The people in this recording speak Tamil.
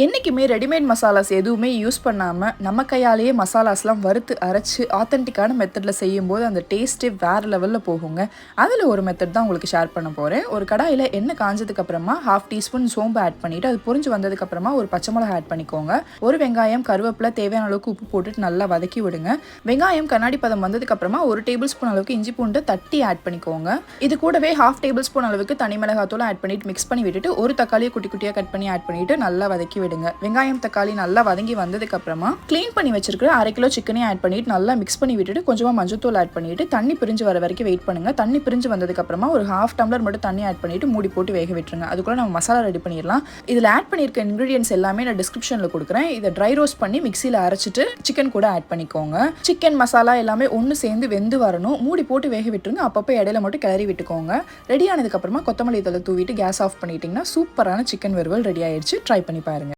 என்றைக்குமே ரெடிமேட் மசாலாஸ் எதுவுமே யூஸ் பண்ணாமல் நம்ம கையாலேயே மசாலாஸ்லாம் வறுத்து அரைச்சி ஆத்தென்டிக்கான மெத்தடில் செய்யும்போது அந்த டேஸ்ட்டே வேறு லெவலில் போகுங்க. அதில் ஒரு மெத்தட் தான் உங்களுக்கு ஷேர் பண்ண போகிறேன். ஒரு கடாயில் எண்ணெய் காஞ்சதுக்கப்புறமா 1/2 டீஸ்பூன் சோம்பு ஆட் பண்ணிவிட்டு அது புரிஞ்சு வந்ததுக்கப்புறமா ஒரு பச்சை மிளகா ஆட் பண்ணிக்கோங்க. ஒரு வெங்காயம் கருவேப்பிலை தேவையான அளவுக்கு உப்பு போட்டுட்டு நல்லா வதக்கி விடுங்க. வெங்காயம் கண்ணாடி பதம் வந்ததுக்கப்புறமா 1 டேபிள் ஸ்பூன் அளவுக்கு இஞ்சி பூண்டு தட்டி ஆட் பண்ணிக்கோங்க. இது கூடவே 1/2 டேபிள் ஸ்பூன் அளவுக்கு தனி மிளகாத்தூள் ஆட் பண்ணிட்டு மிக்ஸ் பண்ணி விட்டுட்டு ஒரு தக்காளியை குட்டி குட்டியாக கட் பண்ணி ஆட் பண்ணிவிட்டு நல்லா வதக்கி விடுங்க. வெங்காயம் தக்காளி நல்லா வதங்கி வந்ததுக்கு அப்புறமா க்ளீன் பண்ணி வச்சிருக்கிற 1/2 கிலோ சிக்கனையும் ஆட் பண்ணிட்டு நல்லா மிக்ஸ் பண்ணி விட்டுட்டு கொஞ்சமா மஞ்சத்தூள் ஆட் பண்ணிட்டு தண்ணி பிரிஞ்சு வர வரைக்கும் வெயிட் பண்ணுங்க. தண்ணி பிரிஞ்சு வந்ததுக்கு அப்புறமா ஒரு 1/2 டம்ளர் மட்டும் தண்ணி ஆட் பண்ணிட்டு மூடி போட்டு வேக விட்டுருங்க. அதுக்குள்ள நம்ம மசாலா ரெடி பண்ணிடலாம். இதில் ஆட் பண்ணியிருக்க இன்கிரீடியன்ஸ் எல்லாமே நான் டிஸ்கிரிப்ஷனில் கொடுக்குறேன். இதை ட்ரை ரோஸ்ட் பண்ணி மிக்சியில் அரைச்சிட்டு சிக்கன் கூட ஆட் பண்ணிக்கோங்க. சிக்கன் மசாலா எல்லாமே ஒன்று சேர்ந்து வெந்து வரணும். மூடி போட்டு வேக விட்டுருங்க. அப்பப்போ இடையில மட்டும் கிளறி விட்டுக்கோங்க. ரெடி ஆனதுக்கு அப்புறமா கொத்தமல்லி தழை தூவிட்டு கேஸ் ஆஃப் பண்ணிட்டீங்கன்னா சூப்பரான சிக்கன் வறுவல் ரெடி ஆயிடுச்சு. ட்ரை பண்ணி பாருங்க.